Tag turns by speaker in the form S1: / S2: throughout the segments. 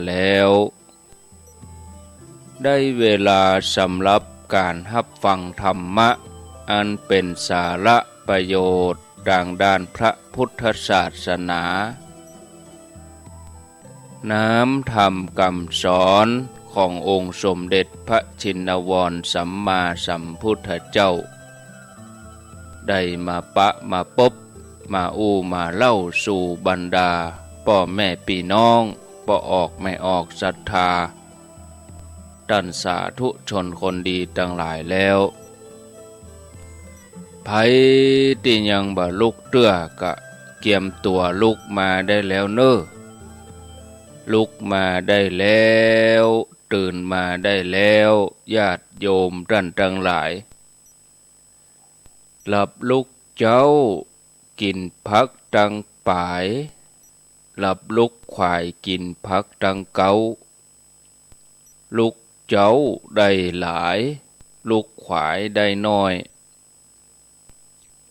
S1: แล้วได้เวลาสำหรับการรับฟังธรรมะอันเป็นสาระประโยชน์ด้านพระพุทธศาสนาน้ำธรรมคำสอนขององค์สมเด็จพระชินวรสัมมาสัมพุทธเจ้าได้มาปะมาพบมามาเล่าสู่บรรดาพ่อแม่พี่น้องพ่อออกไม่ออกศรัทธาท่านสาธุชนคนดีทั้งหลายแล้วไผที่ยังบ่ลุกเตื้อกะเกียมตัวลุกมาได้แล้วเน้อลุกมาได้แล้วตื่นมาได้แล้วญาติโยมท่านทั้งหลายหลับลุกเจ้ากินพักตังป่ายหลับลุกควายกินพักตังเกาลุกเจ้าได้หลายลุกขวายได้น้อย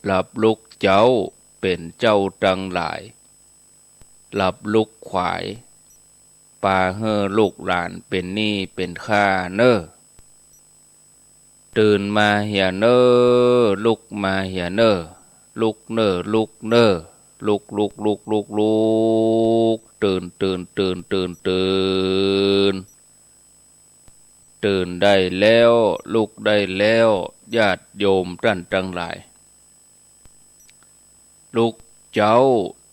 S1: หลับลุกเจ้าเป็นเจ้าตังหลายหลับลุกขวายปาเฮอลูกหลานเป็นหนี้เป็นข้าเน้อตื่นมาเหียเน้อลุกมาเหียเน้อลุกเน้อลุกเน้อลุกตื่นตื่นได้แล้วลุกได้แล้วญาติโยมท่านทั้งหลายลุกเจ้า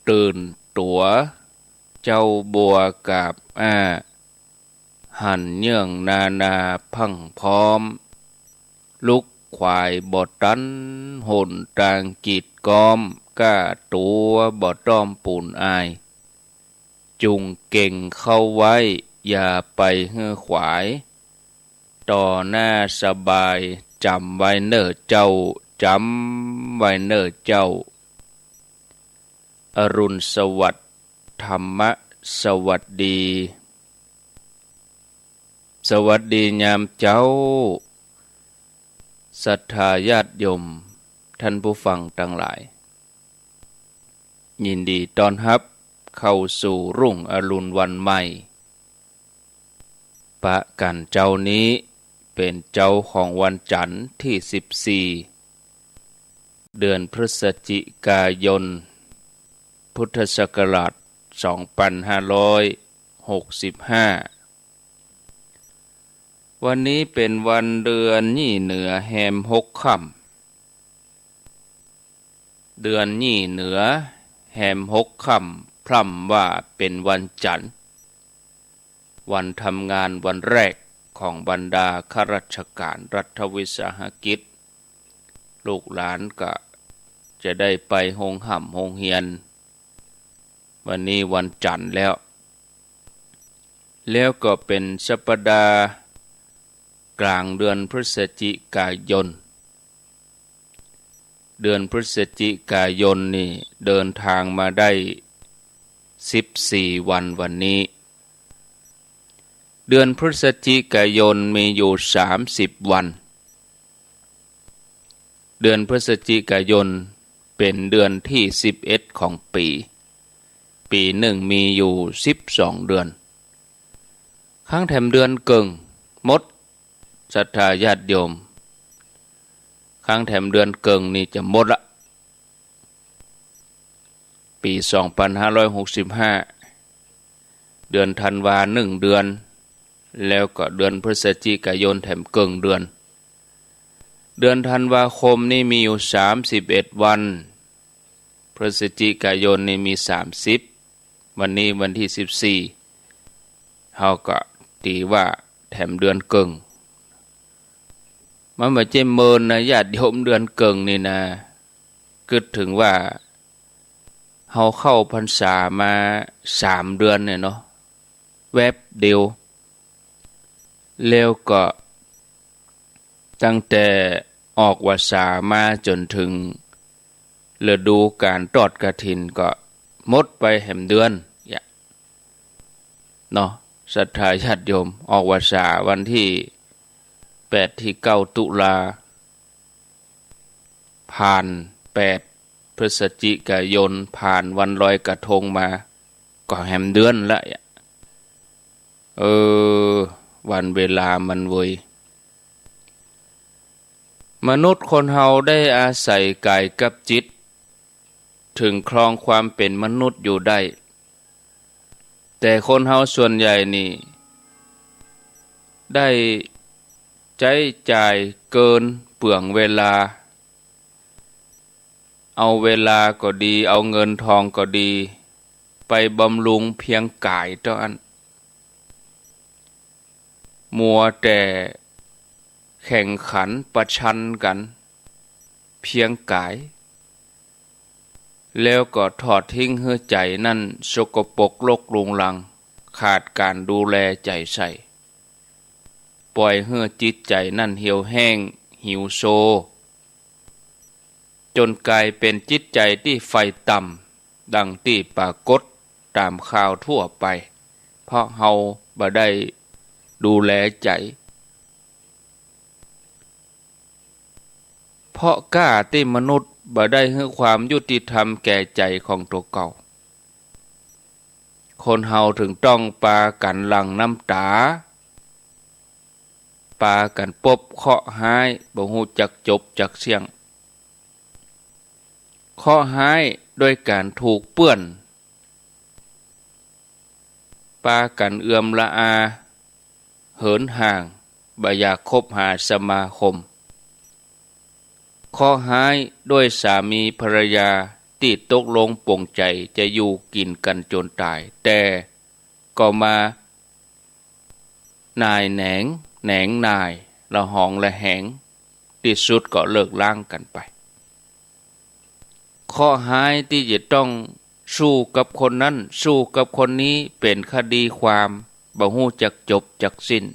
S1: ตื่นตัวเจ้าบัวกาบหันเยื่องนาพังพร้อมลุกควายบ่ตันหนตางกีดกอมก้าตัวบ่ต้อมปูนอายจุงเก่งเข้าไว้อย่าไปเฮือขวายต่อหน้าสบายจำไว้เน้อเจ้าจำไว้เน้อเจ้าอรุณสวัสดิ์ธรรมะสวัสดีสวัสดียามเจ้าศรัทธาญาติโยมท่านผู้ฟังทั้งหลายยินดีต้อนรับเข้าสู่รุ่งอรุณวันใหม่ปะกันเจ้านี้เป็นเจ้าของวันจันทร์ที่14เดือนพฤศจิกายนพุทธศักราช2565วันนี้เป็นวันเดือนยี่เหนือแฮม6ค่ำเดือนยี่เหนือแฮม6ค่ำพร่ำว่าเป็นวันจันทร์วันทำงานวันแรกของบรรดาข้าราชการรัฐวิสาหกิจลูกหลานก็จะได้ไปโรงหำโรงเรียนวันนี้วันจันทร์แล้วก็เป็นสัปดาห์กลางเดือนพฤศจิกายนเดือนพฤศจิกายนนี่เดินทางมาได้14วันนี้เดือนพฤศจิกายนมีอยู่30วันเดือนพฤศจิกายนเป็นเดือนที่11ของปีหนึ่งมีอยู่12เดือนข้างแถมเดือนเกิงมดศรัทธาญาติโยมข้างแถมเดือนเกิงนี่จะหมดละปี2565เดือนธันวา1เดือนแล้วก็เดือนพฤศจิกายนแถมเกิงเดือนธันวาคมนี่มีอยู่31วันพฤศจิกายนนี่มี30วันนี้วันที่14เฮาก็ตีว่าแถมเดือนเกิงมันไม่ใช่เมินนะญาติโยมเดือนเกิงนี่นะคิดถึงว่าเฮาเข้าพรรษามา3เดือนเนี่ยเนาะแวบเดียวแล้วก็ตั้งแต่ออกพรรษามาจนถึงฤดูการทอดกฐินก็หมดไปแหมเดือนเนาะศรัทธาญาติโยมออกพรรษาวันที่8ที่9ตุลาผ่าน8พฤศจิกายนผ่านวันลอยกระทงมาก็แหมเดือนละ เออวันเวลามันเวยมนุษย์คนเฮาได้อาศัยกายกับจิตถึงครองความเป็นมนุษย์อยู่ได้แต่คนเฮาส่วนใหญ่นี่ได้ใช้จ่ายเกินเปลืองเวลาเอาเวลาก็ดีเอาเงินทองก็ดีไปบำรุงเพียงกายเท่านั้นมัวแต่แข่งขันประชันกันเพียงกายแล้วก็ทอดทิ้งให้ใจนั่นสกปรกรกรุงรังขาดการดูแลใจใส่ปล่อยให้จิตใจนั่นเหี่ยวแห้งหิวโซจนกลายเป็นจิตใจที่ไฟต่ำดังที่ปรากฏตามข่าวทั่วไปเพราะเฮาบ่ได้ดูแลใจเพราะกล้าที่มนุษย์บ่ได้ให้ความยุติธรรมแก่ใจของตัวเก่าคนเฮาถึงต้องปากันหลั่งน้ำตาปากันปบเคาะหายบ่ฮู้จักจบจักเสียงเคาะหายด้วยการถูกเปื้อนปากันเอื้อมละอาเหินห่างบ่อยากคบหาสมาคมข้อหายด้วยสามีภรรยาที่ตกลงปลงใจจะอยู่กินกันจนตายแต่ก็มานายแหนงนายละหองละแหงที่สุดก็เลิกล้างกันไปข้อหายที่จะต้องสู้กับคนนั้นสู้กับคนนี้เป็นคดีความบ่ฮู้จักจบจักสิ้น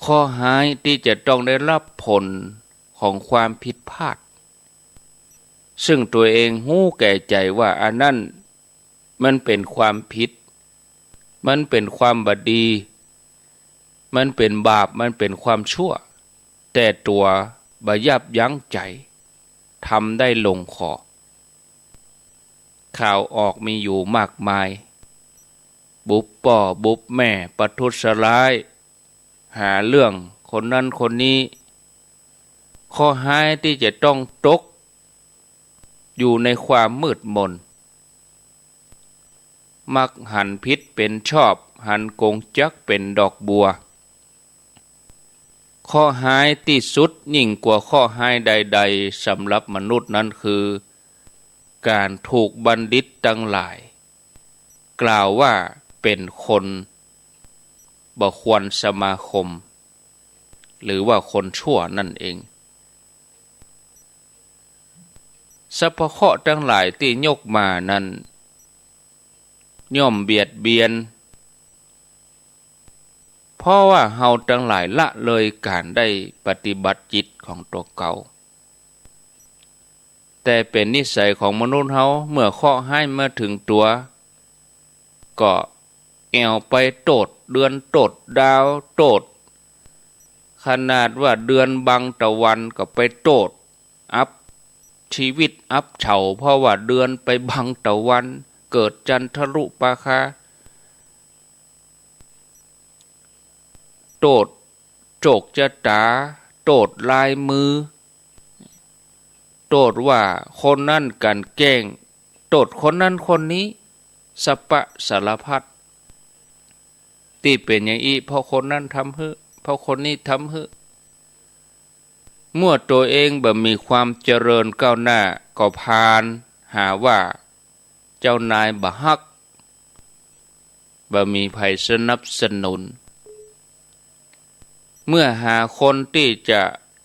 S1: ข้อหายที่จะต้องได้รับผลของความผิดพลาดซึ่งตัวเองฮู้แก่ใจว่าอันนั้นมันเป็นความผิดมันเป็นความบดีมันเป็นบาปมันเป็นความชั่วแต่ตัวบ่ยับยั้งใจทำได้ลงคอข่าวออกมีอยู่มากมายบุปป่อบุปแม่ประทุษร้ายหาเรื่องคนนั้นคนนี้ข้อหายที่จะต้องตกอยู่ในความมืดมนมักหันพิษเป็นชอบหันกงจักเป็นดอกบัวข้อหายที่สุดยิ่งกว่าข้อหายใดๆสำหรับมนุษย์นั้นคือการถูกบัณฑิตทั้งหลายกล่าวว่าเป็นคนบ่ควรสมาคมหรือว่าคนชั่วนั่นเองสัพพะเคราะห์ทั้งหลายที่ยกมานั้นย่อมเบียดเบียนเพราะว่าเฮาทั้งหลายละเลยการได้ปฏิบัติจิตของตัวเก่าแต่เป็นนิสัยของมนุษย์เฮาเมื่อเคราะห์ให้มาถึงตัวก็แอวไปโตดเดือนโตดดาวโตดขนาดว่าเดือนบังตะวันก็ไปโตดอัพชีวิตอัพเฉาเพราะว่าเดือนไปบังตะวันเกิดจันทรุปราคาโตดโจกจตาโตดลายมือโตดว่าคนนั่นกันแกล้งโตดคนนั้นคนนี้สปะสารพัดที่เป็นอย่างอีเพราะคนนั้นทำให้เพราะคนนี้ทำให้เมื่อตัวเองบ่มีความเจริญก้าวหน้าก็พาลหาว่าเจ้านายบ่ฮักบ่มีไผสนับสนุนเมื่อหาคนที่จะ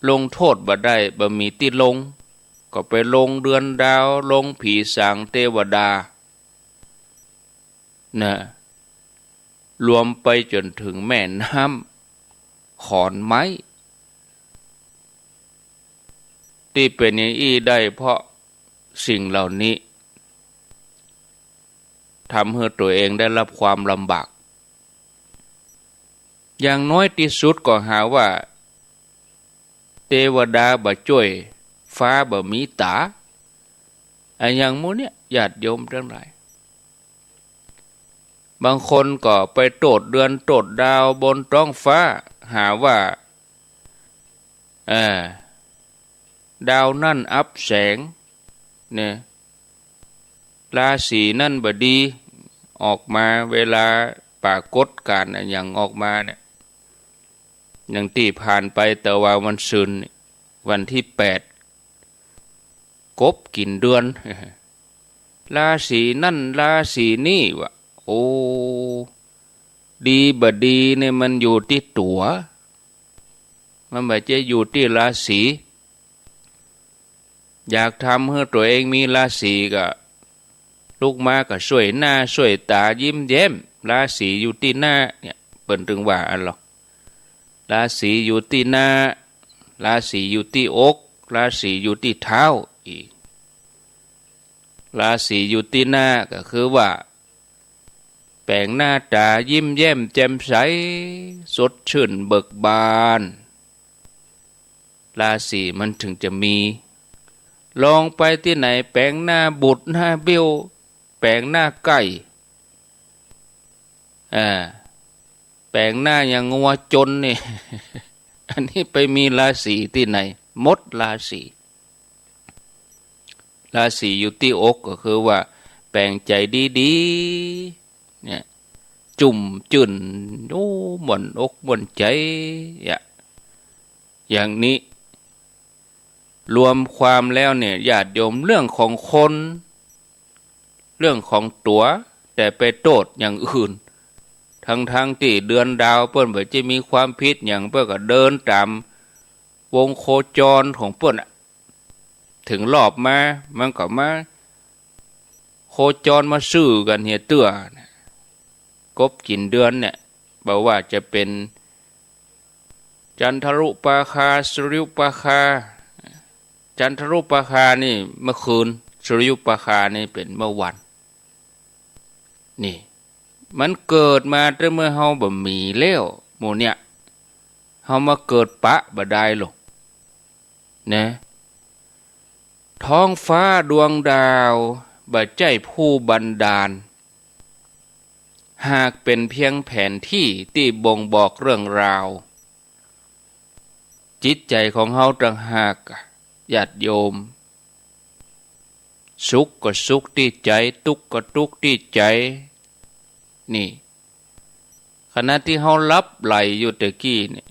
S1: ลงโทษบ่ได้บ่มีที่ลงก็ไปลงเดือนดาวลงผีสางเทวดานะรวมไปจนถึงแม่น้ำขอนไม้ที่เป็นอย่างนี้ได้เพราะสิ่งเหล่านี้ทำให้ตัวเองได้รับความลำบากอย่างน้อยที่สุดก็หาว่าเทวดาบ่ช่วยฟ้าบ่มีตาอย่างหมู่เนี่ยญาติโยมทั้งหลาย บางคนก็ไปโตดเดือนโตดดาวบนท้องฟ้าหาว่าดาวนั่นอับแสงเนี่ยราศีนั่นบดีออกมาเวลาปรากฏการณ์อย่างออกมาเนี่ยอย่างที่ผ่านไปแต่ว่าวันศุกร์วันที่8กบกินเดือนราศีนั่นราศีนี่วะโอ้ดีบดีเนี่ยมันอยู่ที่ตัวมันไม่ใช่อยู่ที่ราศีอยากทำให้ตัวเองมีราศีก็ลูกมาก็ช่วยหน้าช่วยตายิ้มแย้มราศีอยู่ที่หน้าเนี่ยเปิ่นถึงว่าอันหรอกราศีอยู่ที่หน้าราศีอยู่ที่อกราศีอยู่ที่เท้าอีกราศีอยู่ที่หน้าก็คือว่าแปลงหน้าตายิ้มแย้มแจ่มใสสดชื่นเบิกบานราศีมันถึงจะมีลองไปที่ไหนแปลงหน้าบุตรหน้าเบี้ยวแปลงหน้าไก่แปลงหน้าอย่างงัวจนนี่ อันนี้ไปมีราศีที่ไหนมดราศีราศีอยู่ที่อกก็คือว่าแปลงใจดีๆเนี่ยจุ่มจื่นโอ้หม่นอกหม่นใจอย่างนี้รวมความแล้วเนี่ยญาติโยมเรื่องของคนเรื่องของตัวแต่ไปโทษอย่างอื่นทั้งที่เดือนดาวเปิ้นบ่จะมีความผิดอย่างเปิ้นก็เดินตามวงโคจรของเปิ้นถึงรอบมามันก็มาโคจรมาซื้อกันเฮียเตื้อกบกินเดือนเนี่ยบอกว่าจะเป็นจันทรุปราคาสุริยุปราคาจันทรุปราคานี่เมื่อคืนสุริยุปราคานี่เป็นเมื่อวันนี่มันเกิดมาแต่เมื่อเฮาบ่มีแล้วหมู่เนี่ยเฮามาเกิดปะบ่ได้หรอกนะท้องฟ้าดวงดาวบ่ใจผู้บันดาลหากเป็นเพียงแผนที่ที่บ่งบอกเรื่องราวจิตใจของเฮาต่างหากญาติโยมสุขก็สุขที่ใจทุกข์ก็ทุกข์ที่ใจนี่ขณะที่เฮาหลับไหลอยู่ตะกี้นี่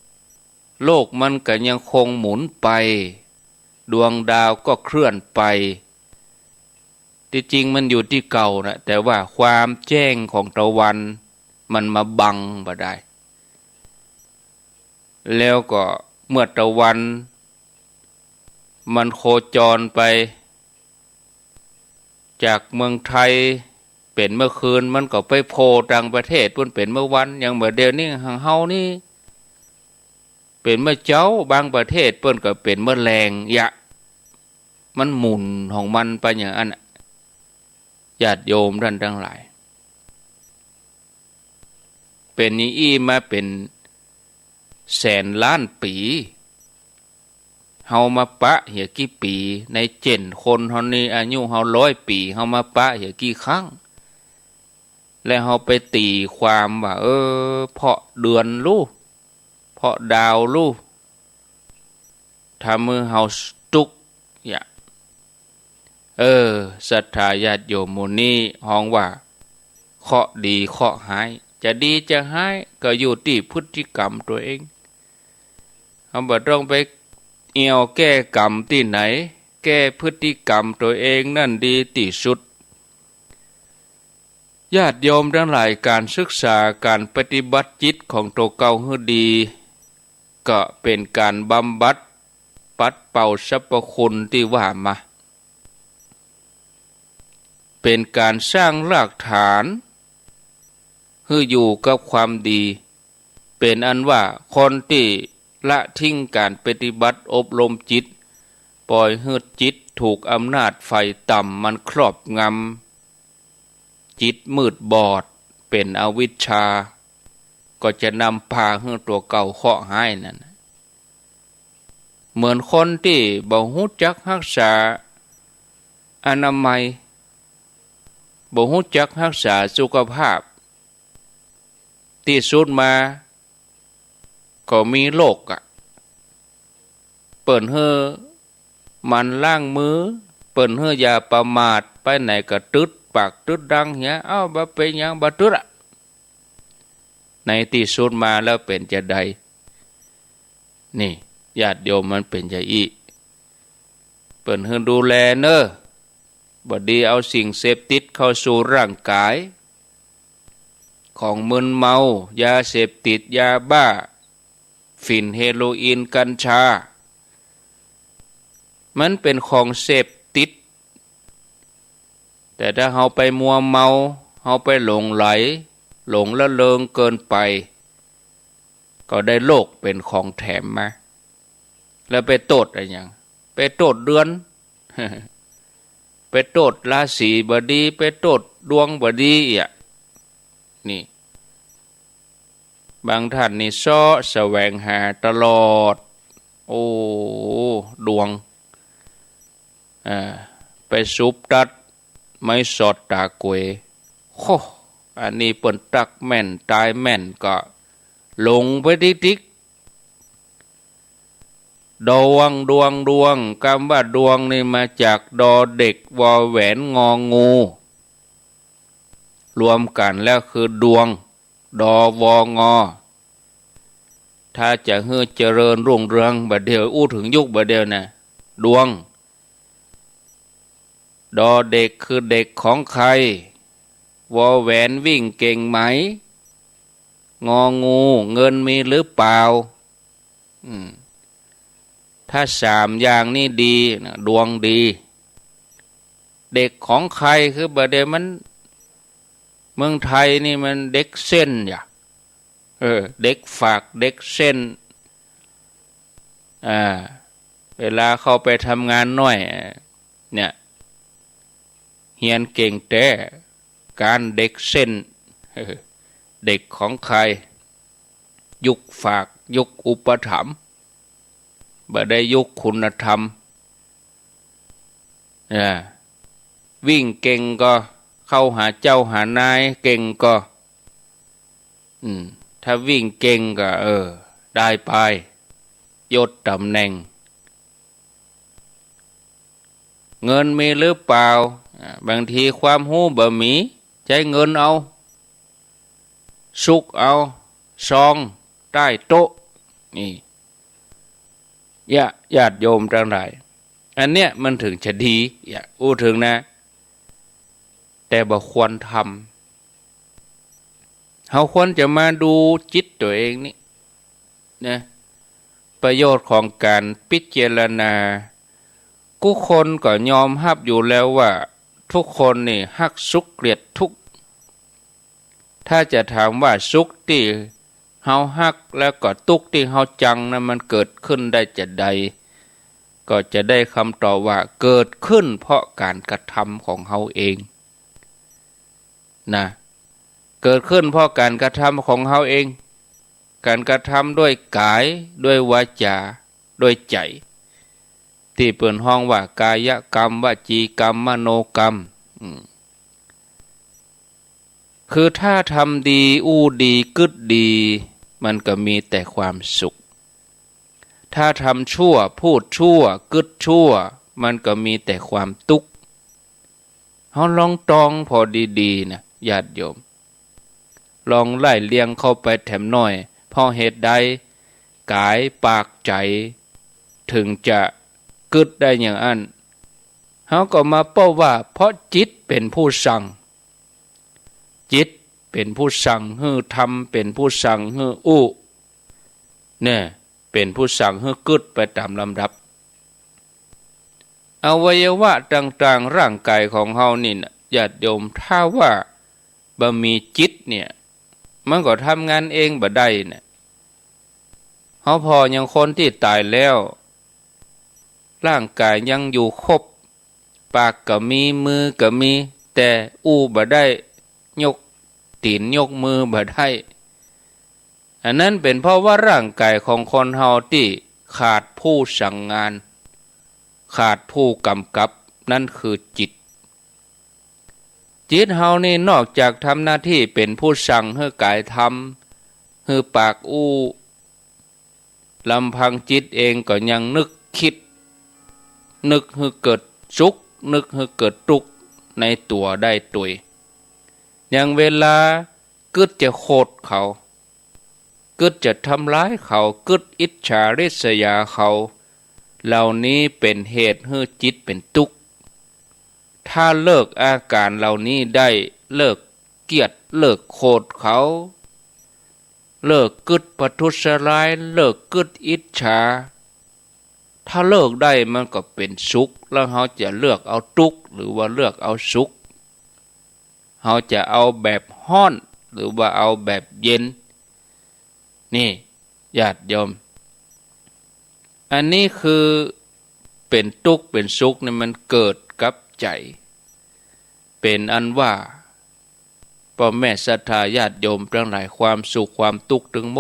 S1: โลกมันก็ยังคงหมุนไปดวงดาวก็เคลื่อนไปที่จริงมันอยู่ที่เก่านะแต่ว่าความแจ้งของตะวันมันมาบังบ่ได้แล้วก็เมื่อตะวันมันโคจรไปจากเมืองไทยเป็นเมื่อคืนมันก็ไปโผล่ต่างประเทศมันเป็นเมื่อวันอย่างเมื่อเดี๋ยวนี้ทางเฮานี่เป็นเมื่อเจ้าบางประเทศเปิ้นก็เป็นเมื่อแรงมันหมุนของมันไปอย่างนั้นญาติโยมท่านทั้งหลายเป็นนี้มาเป็นแสนล้านปีเฮามาปะเหี่ยกี่ปีใน7คนเฮานี่อายุเฮา100 ปีเฮามาปะเหี่ยกี่ครั้งและเฮาไปตีความว่าเพราะเดือนรู้เพราะดาวรู้ทำมือเฮาตุกศรัทธาญาติโยมหมู่นี้ฮ้องว่าเคราะห์ดีเคราะห์หายจะดีจะหายก็อยู่ที่พฤติกรรมตัวเองเฮาบ่ต้องไปเอี่ยวแก้กรรมที่ไหนแก้พฤติกรรมตัวเองนั่นดีที่สุดญาติโยมทั้งหลายการศึกษาการปฏิบัติจิตของตัวเก่าให้ดีก็เป็นการบำบัดปัดเป่าสรรพคุณที่ว่ามาเป็นการสร้างรากฐานให้อยู่กับความดีเป็นอันว่าคนที่ละทิ้งการปฏิบัติอบรมจิตปล่อยให้จิตถูกอำนาจไฟต่ำมันครอบงำจิตมืดบอดเป็นอวิชชาก็จะนำพาให้ตัวเก่าเคราะห์หายนั่นเหมือนคนที่บ่ฮู้จักรักษาอนามัยบ่ฮู้จักรักษาสุขภาพ ที่สุดมาก็มีโรคเปิ่นเฮอมันล้างมือเปิ่นเฮออย่าประมาทไปไหนก็ตึดปากตึดดังเหี้ยเอ้าบ่เป็นหยังบ่ตึดในที่สุดมาแล้วเป็นจะใดนี่ญาติโยมมันเป็นจะอีเปิ่นเฮอดูแลเนอะบ่ดีเอาสิ่งเสพติดเข้าสู่ร่างกายของมึนเมายาเสพติดยาบ้าฝิ่นเฮโรอีนกัญชามันเป็นของเสพติดแต่ถ้าเฮาไปมัวเมาเฮาไปหลงไหลหลงละเลงเกินไปก็ได้โรคเป็นของแถมมาแล้วไปโทษอะไรอย่างไปโทษเดือน ไปโทษราศีบดีไปโทษดวงบดีนี่บางท่านนี่ซ้อแสวงหาตลอดโอ้ดวงไปซุบตัดไม่สอดตากวยโคอันนี้เปิ่นตักแม่นตายแม่นก็ลงไปติ๊กดวงคำว่าดวงนี่มาจากดอเด็กวอแหวนงองูรวมกันแล้วคือดวงดอวองอถ้าจะเฮือเจริญรุ่งเรืองบัดเดียวอู้ถึงยุคบัดเดียวนะดวงดอเด็กคือเด็กของใครวอแหวนวิ่งเก่งไหมงองูเงินมีหรือเปล่าถ้าสามอย่างนี้ดีนะดวงดีเด็กของใครคือบัดเดียวมันเมืองไทยนี่มันเด็กเส้นเด็กฝากเด็กเส้นเวลาเข้าไปทำงานน้อยเนี่ยเฮียนเก่งแต่การเด็กเส้นเด็กของใครยุคฝากยุคอุปถัมภ์บ่ได้ยุคคุณธรรมวิ่งเก่งก็เข้าหาเจ้าหานายเก่งก็ถ้าวิ่งเก่งก็ได้ไปยศตำแหน่งเงินมีหรือเปล่าบางทีความหู้บ่มีใช้เงินเอาซุกเอาซองใต้โต๊ะนี่ญาติโยมทั้งหลายอันเนี้ยมันถึงจะดีอู้ถึงนะแต่บ่ควรทำเราควรจะมาดูจิตตัวเองนี่นะประโยชน์ของการพิจารณาทุกคนก็ยอมรับอยู่แล้วว่าทุกคนนี่ฮักสุขเกลียดทุกข์ถ้าจะถามว่าสุขที่เฮาฮักแล้วก็ทุกข์ที่เฮาจังนั้นมันเกิดขึ้นได้จะใดก็จะได้คำตอบว่าเกิดขึ้นเพราะการกระทำของเฮาเองนะเกิดขึ้นเพราะการกระทำของเฮาเองการกระทำด้วยกายด้วยวาจาด้วยใจที่เปิ่นห้องว่ากายกรรมวจีกรรมมโนกรรมคือถ้าทำดีอู้ดีกึดดีมันก็มีแต่ความสุขถ้าทำชั่วพูดชั่วกึดชั่วมันก็มีแต่ความทุกข์เฮาลองตองพอดีๆนะญาติโยมลองไล่เลียงเข้าไปแถมหน่อยเพราะเหตุใดกายปากใจถึงจะกึดได้อย่างอันเฮาก็มาเป้าว่าเพราะจิตเป็นผู้สั่งจิตเป็นผู้สั่งให้ทำเป็นผู้สั่งให้อู้เนี่ยเป็นผู้สั่งให้กึดไปตามลำดับอวัยวะต่างๆร่างกายของเฮานี่นะญาติโยมถ้าว่าบ่มีจิตเนี่ยมันก็ทำงานเองบ่ได้เนี่ยเฮาพอยังคนที่ตายแล้วร่างกายยังอยู่ครบปากก็มีมือก็มีแต่อู้บ่ได้ยกตีนยกมือบ่ได้อันนั้นเป็นเพราะว่าร่างกายของคนเฮาที่ขาดผู้สั่งงานขาดผู้กำกับนั่นคือจิตเฮานี่นอกจากทำหน้าที่เป็นผู้สั่งให้กายท ฮือปากอู้ลำพังจิตเองก็ยังนึกคิดนึกฮือเกิดสุขนึกฮือเกิดทุกข์ในตัวได้ตุยอย่างเวลากึดจะโคดเขากึดจะทำร้ายเขากึดอิจฉาริษยาเขาเหล่านี้เป็นเหตุให้จิตเป็นทุกข์ถ้าเลิกอาการเหล่านี้ได้เลิกเกียดเลิกโคดเขาเลิกกึดประทุษร้ายเลิกกึดอิจฉาถ้าเลิกได้มันก็เป็นสุขแล้วเขาจะเลือกเอาทุกข์หรือว่าเลือกเอาสุขเขาจะเอาแบบฮ้อนหรือว่าเอาแบบเย็นนี่ญาติโยมอันนี้คือเป็นทุกข์เป็นสุขนี่มันเกิดกับใจเป็นอันว่าพ่อแม่ศรัทธาญาติโยมทั้งหลายความสุขความทุกข์ถึงหม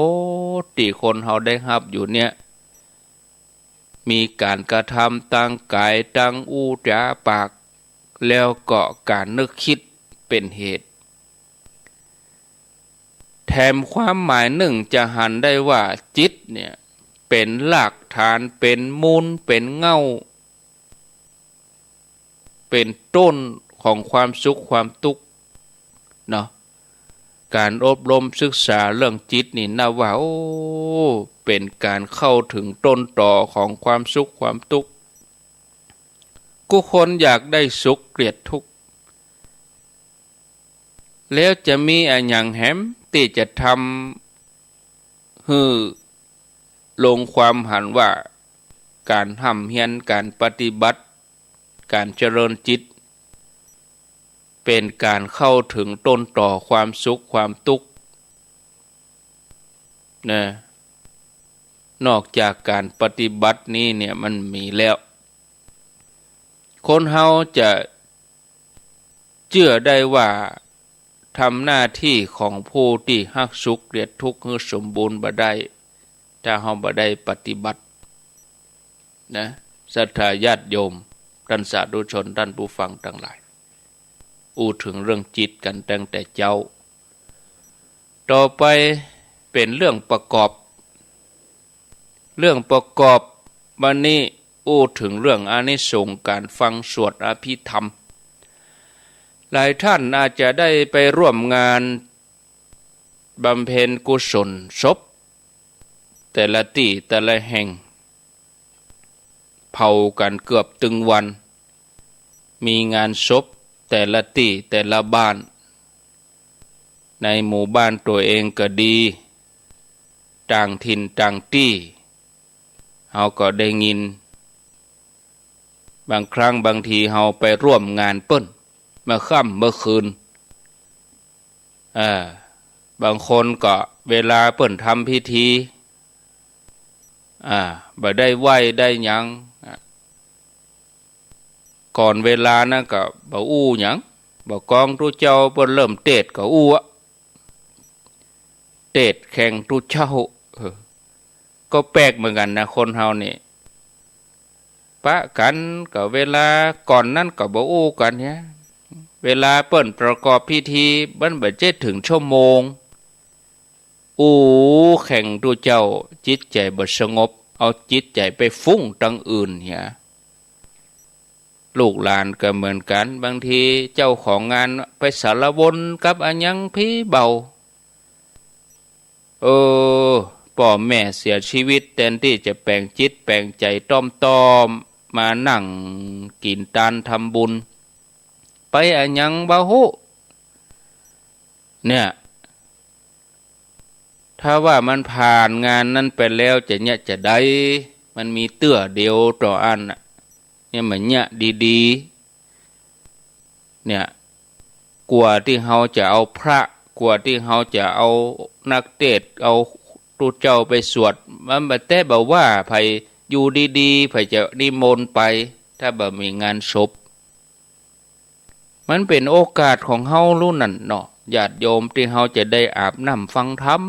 S1: ดที่คนเฮาได้รับอยู่เนี่ยมีการกระทำตั้งกายตั้งอูจาปากแล้วก็การนึกคิดเป็นเหตุแถมความหมายหนึ่งจะหันได้ว่าจิตเนี่ยเป็นหลักฐานเป็นมูลเป็นเง่าเป็นต้นของความสุขความทุกข์เนาะการอบรมศึกษาเรื่องจิตนี่นะว่าโอ้เป็นการเข้าถึงต้นตอของความสุขความทุกข์กูคนอยากได้สุขเกลียดทุกข์แล้วจะมีอันอย่างแหมที่จะทำให้ลงความหันว่าการห้ำเฮียนการปฏิบัติการเจริญจิตเป็นการเข้าถึงต้นต่อความสุขความทุกข์นะนอกจากการปฏิบัตินี้เนี่ยมันมีแล้วคนเฮาจะเชื่อได้ว่าทำหน้าที่ของผู้ที่ฮักสุขเกลียดทุกข์ให้สมบูรณ์บ่ได้ถ้าเฮาบ่ได้ปฏิบัตินะศรัทธาญาติโยมท่านสาธุชนท่านผู้ฟังทั้งหลายถึงเรื่องจิตกันตั้งแต่เจ้าต่อไปเป็นเรื่องประกอบวันนี้ถึงเรื่องอานิสงส์การฟังสวดอภิธรรมหลายท่านอาจจะได้ไปร่วมงานบำเพ็ญกุศลศพแต่ละที่แต่ละแห่งเผากันเกือบตึงวันมีงานศพแต่ละที่แต่ละบ้านในหมู่บ้านตัวเองก็ดีต่างถิ่นต่างที่เฮาก็ได้ยินบางครั้งบางทีเฮาไปร่วมงานเปิ้นเมื่อค่ำเมื่อคืนบางคนก็เวลาเปิ้นทำพิธีบ่ได้ไหว้ได้หยังก่อนเวลานะก็บ่หยังบ่กองทุเจ้าเปิ้นเริ่มเทศก็เทศแข่งทุเจ้าก็แปลกเหมือนกันนะคนเฮานี่ปะกันก็เวลาก่อนนั้นก็บ่กันเนี่ยเวลาเปิ้นประกอบพิธีมันบ่เจ็ดถึงชั่วโมงแข่งทุเจ้าจิตใจบ่สงบเอาจิตใจไปฟุ้งตั้งอื่นเนี่ยลูกหลานก็เหมือนกันบางทีเจ้าของงานไปสารวนกับอันยังพี่เบาพ่อแม่เสียชีวิตแทนที่จะแปลงจิตแปลงใจต้อมมานั่งกินทานทำบุญไปอันยังบ่ฮู้เนี่ยถ้าว่ามันผ่านงานนั้นไปแล้วจะได้มันมีเตื้อเดียวต่ออันเนี่ยมันเนี่ยดีๆเนี่ยกลัวที่เฮาจะเอาพระกลัวที่เฮาจะเอานักเทศน์เอาตุเจ้าไปสวดมันบ่แต่บ่ว่าไผอยู่ดีๆไผจะนิมนต์ไปถ้าบ่มีงานศพมันเป็นโอกาสของเฮารู้นั่นเนาะญาติโยมที่เฮาจะได้อาบน้ำฟังธรรม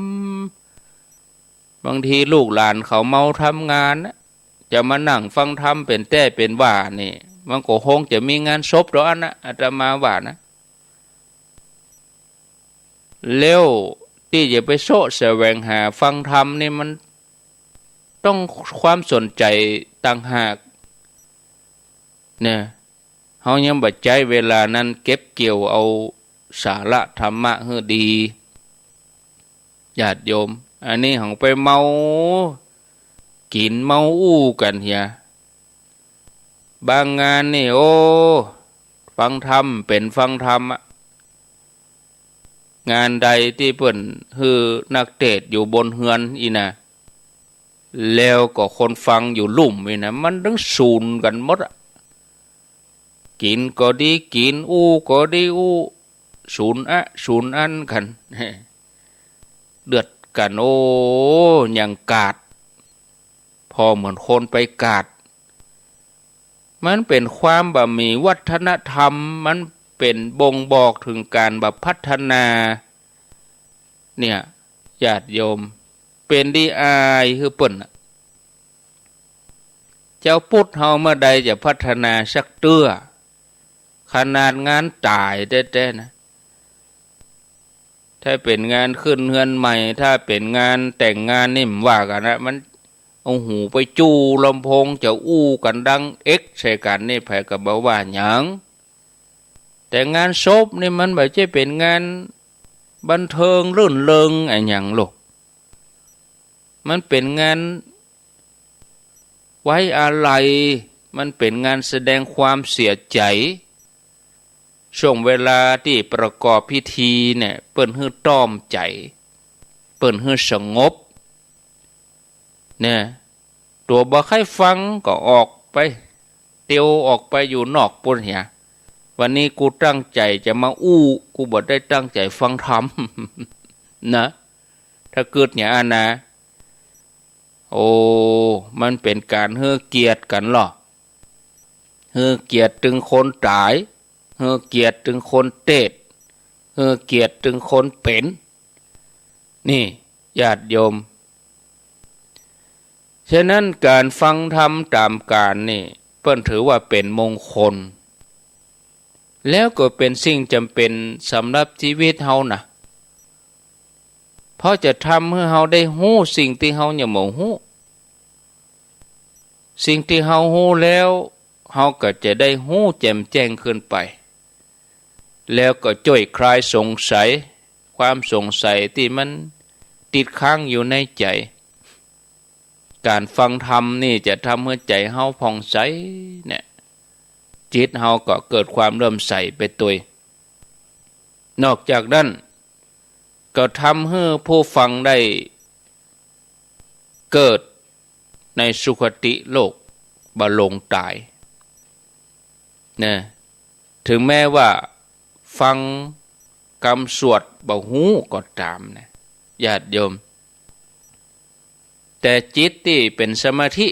S1: บางทีลูกหลานเขาเมาทำงานนะจะมานั่งฟังธรรมเป็นแต่เป็นว่านี่มันก็คงจะมีงานศพดอกนะอาตมาว่านะแล้ว ที่จะไปโซ่แสวงหาฟังธรรมนี่มันต้องความสนใจต่างหากเนี่ยเฮายังบ่ใจเวลานั้นเก็บเกี่ยวเอาสาระธรรมะให้ดีญาติโยมอันนี้ของไปเมากินเมาอู้กันเฮียบางงานนี่โอ้ฟังธรรมเป็นฟังธรรมงานใดที่เปิ้นคือนักเทศน์อยู่บนเฮือนอีนะแล้วก็คนฟังอยู่ลุ่มอีนะมันต้องสูนกันหมดกินก็ดีกินอู้ก็ดีอู้สูนอันกันเดือดกันโอ้อย่างกาดพอเหมือนคนไปกาดมันเป็นความบะมีวัฒนธรรมมันเป็นบ่งบอกถึงการแบบพัฒนาเนี่ยญาติโยมเป็นดีอายคือเปิ้นเจ้าพุทธเฮาเมื่อใดจะพัฒนาสักเตื้อขนาดงานตายแท้ๆนะถ้าเป็นงานขึ้นเฮือนใหม่ถ้าเป็นงานแต่งงานนี่มว่ากันนะมันเอาหูไปจูลำโพงจะอู้กันดังเอ็กใส่กันนี่ไผก็บ่ว่าหยังแต่งานศพนี่มันบ่ใช่เป็นงานบันเทิงรื่นเริงอะไรอย่างหรอกมันเป็นงานไว้อาลัยมันเป็นงานแสดงความเสียใจช่วงเวลาที่ประกอบพิธีเนี่ยเปิ้นฮื้อต้อมใจเปิ้นฮื้อสงบเนี่ยตัวบ่ใครฟังก็ออกไปเตียวออกไปอยู่นอกปุ่นเหียวันนี้กูตั้งใจจะมาอู้กูบ่ได้ตั้งใจฟังธรรม นะถ้าเกิดเนี่ยนะโอ้มันเป็นการเฮ้อเกียรติกันหรอเฮ้อเกียรติถึงคนตายเฮ้อเกียรติถึงคนเตศเฮ้อเกียรติถึงคนเป็นนี่ญาติโยมฉะนั้นการฟังธรรมตามการนี่เปิ้นถือว่าเป็นมงคลแล้วก็เป็นสิ่งจำเป็นสำหรับชีวิตเฮานะเพราะจะทำให้เฮาได้ฮู้สิ่งที่เฮายังบ่ฮู้สิ่งที่เฮาฮู้แล้วเฮาก็จะได้ฮู้แจ่มแจ้งขึ้นไปแล้วก็ช่วยคลายสงสัยความสงสัยที่มันติดค้างอยู่ในใจการฟังธรรมนี่จะทำให้ใจเฮาผ่องใสเนี่ยจิตเฮาก็เกิดความเริ่มใสไปตัวนอกจากนั้นก็ทำให้ผู้ฟังได้เกิดในสุคติโลกบ่ลงตายนะถึงแม้ว่าฟังคำสวดบ่ฮู้ก็ตามนะญาติโยมแต่จิตที่เป็นสมาธิ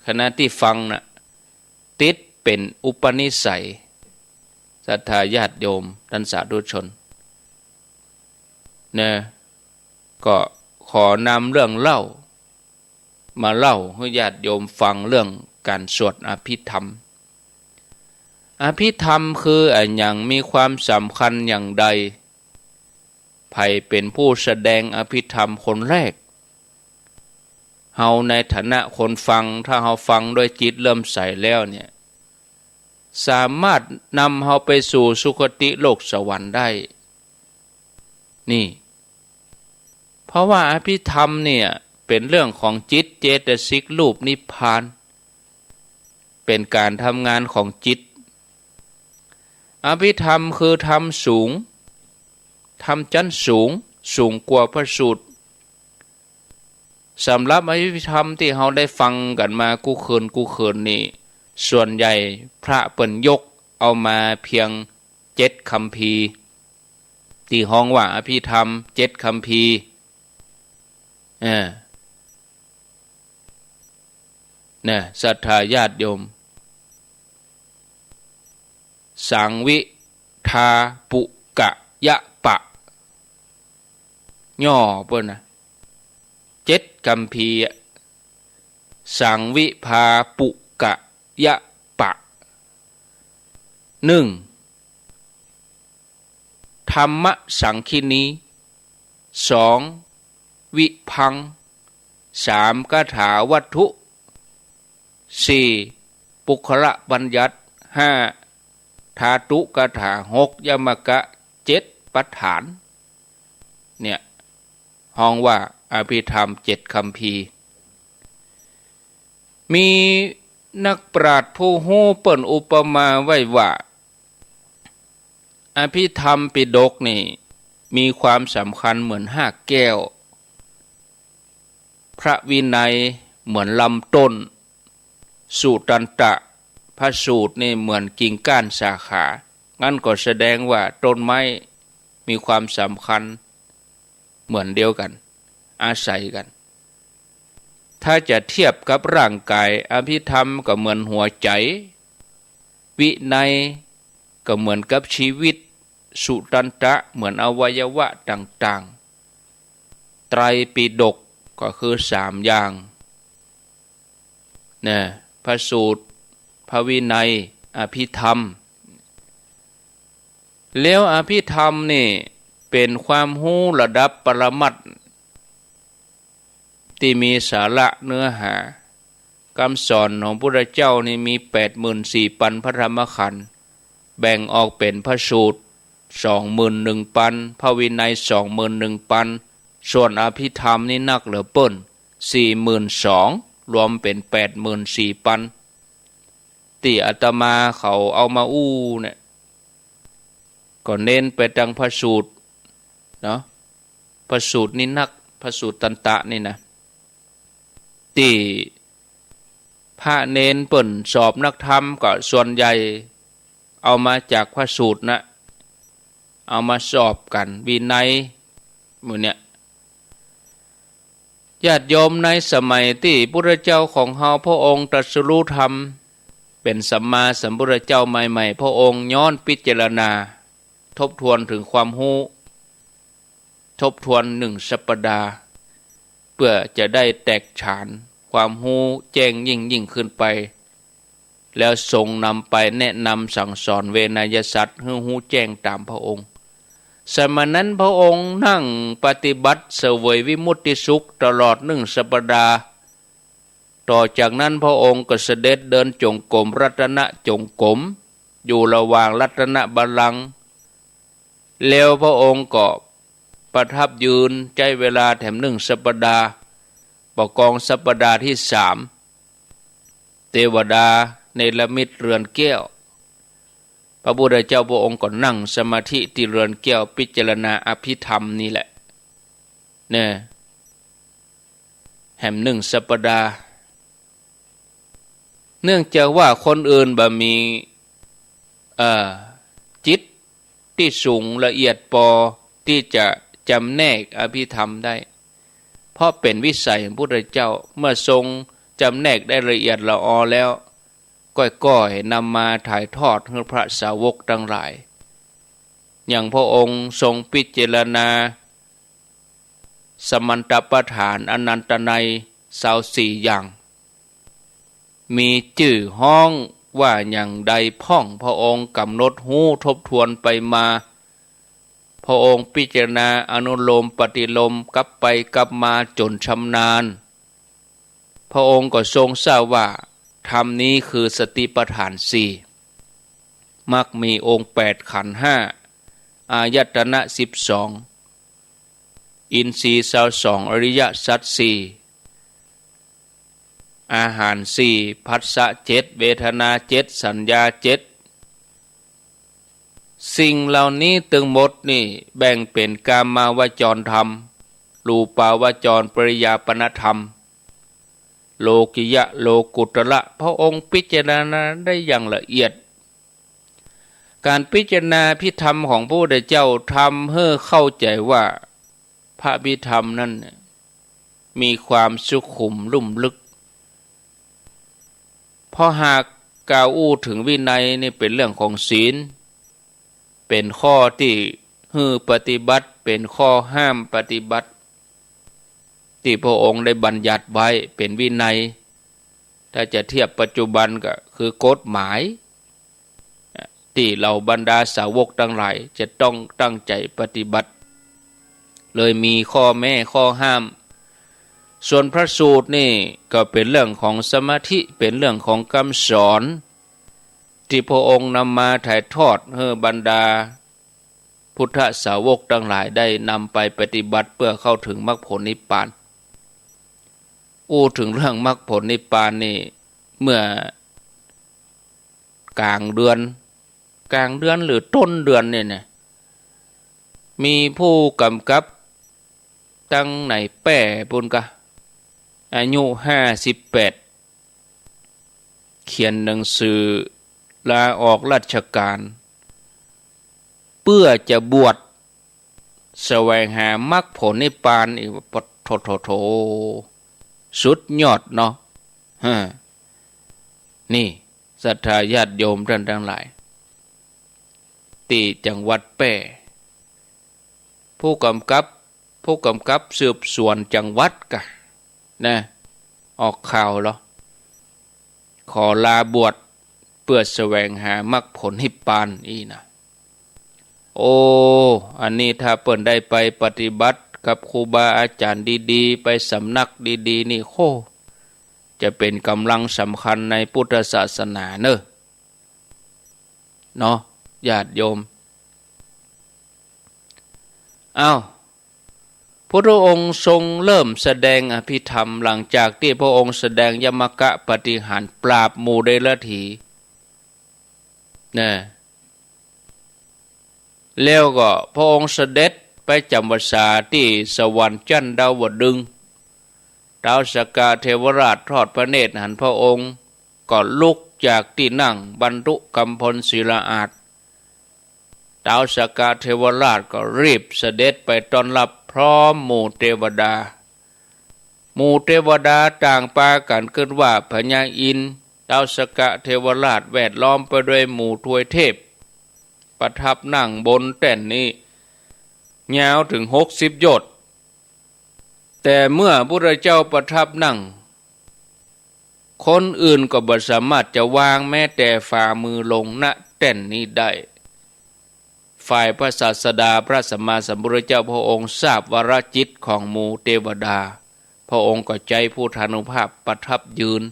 S1: ขณะที่ฟังน่ะติดเป็นอุปนิสัยศรัทธาญาติโยมท่านสาธุชนนะก็ขอนำเรื่องเล่ามาเล่าให้ญาติโยมฟังเรื่องการสวดอภิธรรมอภิธรรมคืออย่างมีความสำคัญอย่างใดใครเป็นผู้แสดงอภิธรรมคนแรกเฮาในฐานะคนฟังถ้าเฮาฟังด้วยจิตเริ่มใสแล้วเนี่ยสามารถนำเฮาไปสู่สุคติโลกสวรรค์ได้นี่เพราะว่าอภิธรรมเนี่ยเป็นเรื่องของจิตเจตสิกรูปนิพพานเป็นการทำงานของจิตอภิธรรมคือธรรมสูงธรรมชั้นสูงกว่าพระสูตรสำหรับอภิธรรมที่เราได้ฟังกันมากู้คืนนี่ส่วนใหญ่พระเปิ้นยกเอามาเพียง7คัมภีร์ที่ห้องว่าอภิธรรม7คัมภีร์เนี่ยศรัทธาญาติโยมสังวิทาปุกะยะปะย่อเปิ้นนะ7คัมภีร์สังวิภาปุกะยะปะ1ธรรมสังคินี 2. วิภังค์ 3. คาถาวัตถุ 4. ปุคละบัญญัติ 5. ธาตุคาถา 6. ยมกะ 7. ปัฏฐานเนี่ยห้องว่าอภิธรรม7 คำพีร์มีนักปราชญ์ผู้ฮู้เปิ้นอุปมาไว้ว่าอภิธรรมปิฎกนี่มีความสำคัญเหมือน5 แก้วพระวินัยเหมือนลำต้นสูตันตะพระสูตรนี่เหมือนกิ่งก้านสาขางั้นก็แสดงว่าต้นไม้มีความสำคัญเหมือนเดียวกันอาศัยกันถ้าจะเทียบกับร่างกายอภิธรรมก็เหมือนหัวใจวินัยก็เหมือนกับชีวิตสุตันตะเหมือนอวัยวะต่างๆไตรปิฎกก็คือ3 อย่างเนี่ยพระสูตรพระวินัยอภิธรรมแล้วอภิธรรมนี่เป็นความรู้ระดับปรมัตถ์ที่มีสาระเนื้อหาคำสอนของพระพุทธเจ้านี่มี 84,000 พระธรรมขันธ์แบ่งออกเป็นพระสูตร 21,000 พระวินัย 21,000 ส่วนอภิธรรมนี่นักเหลือเปิ้น 42,000 รวมเป็น 84,000 ที่อาตมาเขาเอามาอู้เนี่ยก็เน้นไปทางพระสูตรเนาะพระสูตรนี่นักพระสูตรตันตะนี่นะที่พระเน้นเปิ้นสอบนักธรรมก็ส่วนใหญ่เอามาจากพระสูตรนะเอามาสอบกันวินัยหมู่เนี่ยญาติโยมในสมัยที่พระพุทธเจ้าของเฮาพระองค์ตรัสรู้ธรรมเป็นสัมมาสัมพุทธเจ้าใหม่ๆพระองค์ย้อนพิจารณาทบทวนถึงความรู้ทบทวน1 สัปดาห์เพื่อจะได้แตกฉานความรู้แจ้งยิ่งขึ้นไปแล้วทรงนำไปแนะนำสั่งสอนเวนยสัตว์ให้รู้แจ้งตามพระองค์สมัยนั้นพระองค์นั่งปฏิบัติเสวยวิมุตติสุขตลอด1 สัปดาห์ต่อจากนั้นพระองค์ก็เสด็จเดินจงกรมรัตนจงกรมอยู่ระหว่างรัตนบัลลังก์แล้วพระองค์ก็ประทับยืนใจเวลาแถม1 สัปดาห์ประกองสัปดาห์ที่ 3เทวดาเนรมิตเรือนแก้วพระพุทธเจ้าพระองค์ก็นั่งสมาธิที่เรือนแก้วพิจารณาอภิธรรมนี่แหละเนี่ยแถม1 สัปดาห์เนื่องจากว่าคนอื่นบ่มีจิตที่สูงละเอียดพอที่จะจำแนกอภิธรรมได้เพราะเป็นวิสัยของพระพุทธเจ้าเมื่อทรงจำแนกได้ละเอียดละออแล้วก้อยๆนำมาถ่ายทอดให้พระสาวกทั้งหลายอย่างพระองค์ทรงพิจารณาสมันตปฐานอนันตนัย24 อย่างมีชื่อห้องว่าอย่างใดพ่องพระองค์กำหนดหู้ทบทวนไปมาพระองค์พิจารณาอนุโลมปฏิโลมกลับไปกลับมาจนชำนาญพระองค์ก็ทรงทราบว่าธรรมนี้คือสติปัฏฐาน 4มักมีองค์8ขันธ์5อายตนะ12อินทรีย์22อริยสัจ4อาหาร4ผัสสะ7เวทนา7สัญญา7สิ่งเหล่านี้ทั้งหมดนี่แบ่งเป็นกามาวจรธรรมรูปาวจรปริยาปนธรรมโลกิยะโลกุตระพระองค์พิจารณาได้อย่างละเอียดการพิจารณาพิธรรมของพระพุทธเจ้าทำให้เข้าใจว่าพระพิธรรมนั้นมีความสุขุมลุ่มลึกเพราะหากกล่าวอู้ถึงวินัยนี่เป็นเรื่องของศีลเป็นข้อที่ให้ปฏิบัติเป็นข้อห้ามปฏิบัติที่พระองค์ได้บัญญัติไว้เป็นวินัยถ้าจะเทียบปัจจุบันก็คือกฎหมายที่เราบรรดาสาวกทั้งหลายจะต้องตั้งใจปฏิบัติ เลยมีข้อแม่ข้อห้าม ส่วนพระสูตรนี่ก็เป็นเรื่องของสมาธิเป็นเรื่องของคำสอนที่พระองค์นำมาถ่ายทอดให้บรรดาพุทธสาวกทั้งหลายได้นำไปปฏิบัติเพื่อเข้าถึงมรรคผลนิพพานถึงเรื่องมรรคผลนิพพานนี่เมื่อกลางเดือนหรือต้นเดือนเนี่ยมีผู้กำกับตั้งไหนแป้ปุนกะอายุ58เขียนหนังสือลาออกราชการเพื่อจะบวชแสวงหามรรคผลนิพพานอีกโถสุดยอดเนาะนี่ศรัทธาญาติโยมท่านทั้งหลายที่จังหวัดแป้ผู้กำกับสืบสวนจังหวัดกะนะออกข่าวเหรอขอลาบวชเพื่อแสวงหามรรคผลนิพพานอีนะอันนี้ถ้าเปิ่นได้ไปปฏิบัติกับครูบาอาจารย์ดีๆไปสำนักดีๆนี่จะเป็นกำลังสำคัญในพุทธศาสนาเนาะญาติโยมพระองค์ทรงเริ่มแสดงอภิธรรมหลังจากที่พระองค์แสดงยมกะปฏิหารปราบหมู่เดรัจฉีแล้วก็พระองค์เสด็จไปจำพรรษาที่สวรรค์ชั้นดาวดึงส์ท้าวสกาเทวราชทอดพระเนตรหันพระองค์ก็ลุกจากที่นั่งบรรลุกำพลศิลาอาสน์ท้าวสกาเทวราชก็รีบเสด็จไปต้อนรับพร้อมหมู่เทวดาต่างพากันขึ้นว่าพญาอินทร์ท้าวสกาเทวราชแวดล้อมไปด้วยหมู่ทวยเทพประทับนั่งบนแท่นนี้ยาวถึง60 โยชน์แต่เมื่อพระเจ้าประทับนั่งคนอื่นก็บ่สามารถจะวางแม้แต่ฝ่ามือลงณแท่นนี้ได้ฝ่ายพระศาสดาพระสัมมาสัมพุทธเจ้าพระองค์ทราบวาระจิตของหมู่เทวดาพระองค์ก็ใจพุทธานุภาพประทับยืน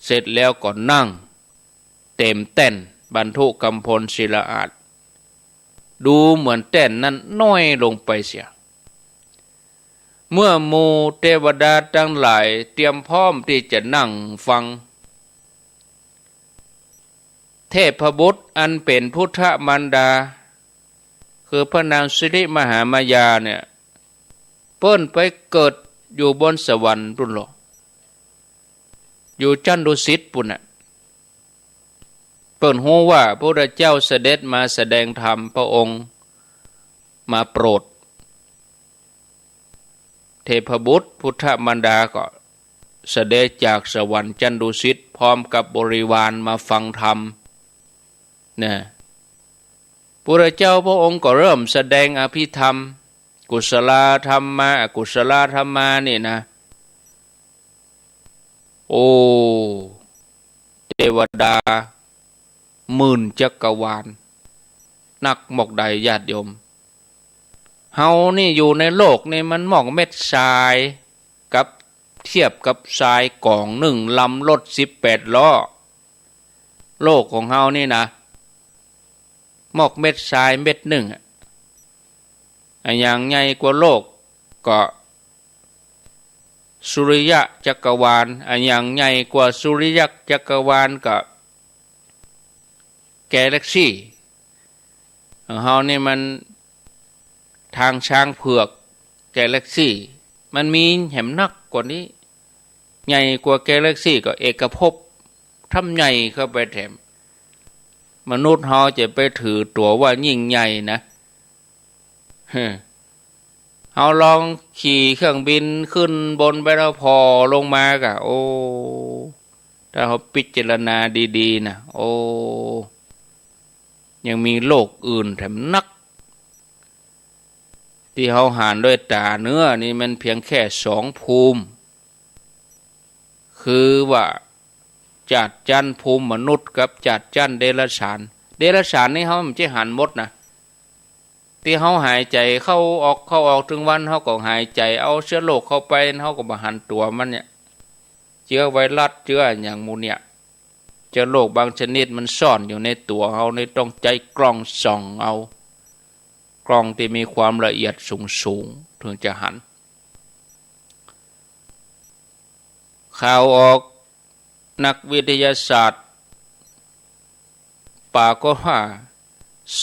S1: เสร็จแล้วก็นั่งเต็มแท่นบรรทุกำพลศิลาอาสน์ดูเหมือนแท่นนั้นน้อยลงไปเสียเมื่อหมู่เทวดาทั้งหลายเตรียมพร้อมที่จะนั่งฟังเทพบุตรอันเป็นพุทธมารดาคือพระนางสิริมหามายาเนี่ยเปิ้นไปเกิดอยู่บนสวรรค์ปุ่นหรออยู่ชั้นดุสิตปุ่นน่ะเปิ้นฮู้ว่าพระพุทธเจ้าเสด็จมาแสดงธรรมพระองค์มาโปรดเทพบุตรพุทธมารดาก็เสด็จจากสวรรค์ชั้นดุสิตพร้อมกับบริวารมาฟังธรรมพระเจ้าพระองค์ก็เริ่มแสดงอภิธรรมกุศลธรรมะอกุศลธรรมะนี่นะเทวดาหมื่นจักรวาลนักหมอกใดญาติโยมเฮานี่อยู่ในโลกนี่มันหมอกเม็ดทรายกับเทียบกับทรายกองหนึ่งลำรถ18 ล้อโลกของเฮานี่นะหมอกเม็ดทรายเม็ดหนึ่งอย่างใหญ่กว่าโลกก็สุริยะจักรวาลอย่างใหญ่กว่าสุริยะจักรวาลก็กาแล็กซี่ของเฮานี่มันทางช้างเผือกกาแล็กซี่มันมีแหมนักกว่านี้ใหญ่กว่ากาแล็กซี่ก็เอกภพทำใหญ่เข้าไปแถมมนุษย์เฮาจะไปถือตัวว่ายิ่งใหญ่นะเฮาลองขี่เครื่องบินขึ้นบนไปแล้วพอลงมากะถ้าเขาพิจารณาดีๆนะยังมีโลกอื่นแถมนักที่เขาหารด้วยตาเนื้อนี่มันเพียงแค่2 ภูมิคือว่าจัดจันภูมิมนุษย์กับจัดจันเดรัจฉานนี่เขาไม่ใช่หันหมดนะ ที่เขาหายใจเข้าออกถึงวันเขาก็หายใจเอาเชื้อโรคเข้าไปเขาก็มาหันตัวมันเนี่ยเชื้อไวรัสเชื้ออย่างมูเนี่ยเชื้อโรคบางชนิดมันซ่อนอยู่ในตัวเขาในต้องใจกล้องส่องเอากล้องที่มีความละเอียดสูงถึงจะหันข่าวออกนักวิทยาศาสตร์ปากก็ว่า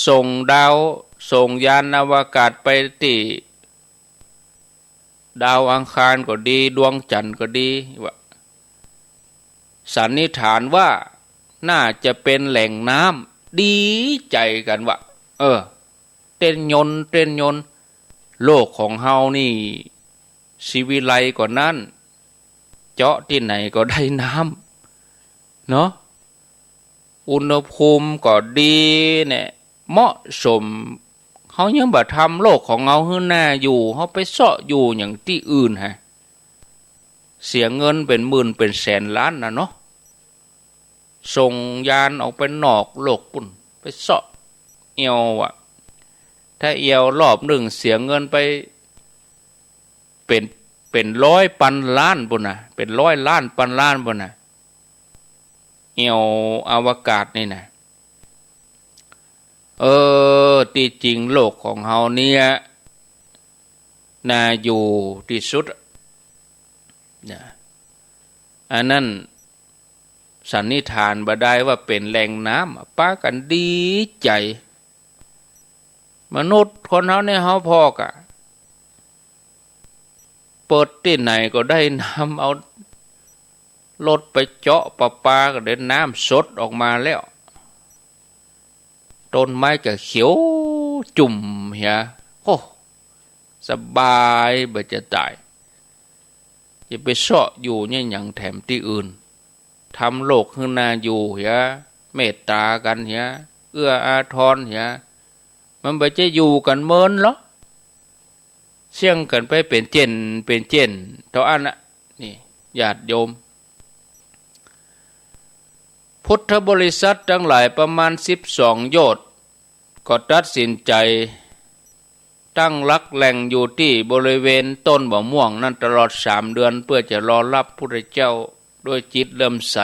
S1: ส่งยานอวกาศไปที่ดาวอังคารก็ดีดวงจันทร์ก็ดีว่าสันนิษฐานว่าน่าจะเป็นแหล่งน้ำดีใจกันว่าเต้นยนต์โลกของเฮานี่ชีวิไลกว่านั้นเจาะที่ไหนก็ได้น้ำเนาะอุณหภูมิก็ดีเนี่ยเหมาะสมเขายังบ่ทำโลกของเราให้น่าอยู่เขาไปเสาะอยู่อย่างที่อื่นฮะเสียเงินเป็นหมื่นเป็นแสนล้านนะเนาะส่งยานออกไปนอกโลกปุ่นไปเสาะเอียวอ่ะถ้าเอียวรอบหนึ่งเสียเงินไปเป็นร้อยพันล้านปุ่นนะเป็นร้อยล้านพันล้านปุ่นนะเอียวอวกาศนี่นะที่จริงโลกของเฮาเนี่ยน่าอยู่ที่สุดนะอันนั้นสันนิษฐานบ่ได้ว่าเป็นแหล่งน้ำป้ากันดีใจมนุษย์คนเฮาเนี่ยเฮาพอกะเปิดที่ไหนก็ได้น้ำเอารถไปเจาะประปาก็ได้น้ำสดออกมาแล้วต้นไม้ก็เขียวจุ่มเหียโอ้สบายบ่จะตายจะไปเสาะอยู่เนี่ยอย่างแถมที่อื่นทำโลกขึ้นนาอยู่เหียเมตตากันเหียเอื้ออาทรเหียมันบ่จะอยู่กันเมินหรอเสี่ยงกันไปเป็นเจนเท่าอันน่ะนี่ญาติโยมพุทธบริษัททั้งหลายประมาณ12โยชน์ก็ตัดสินใจตั้งหลักแหล่งอยู่ที่บริเวณต้นมะม่วงนั่นตลอด3 เดือนเพื่อจะรอรับพระพุทธเจ้าด้วยจิตเลื่อมใส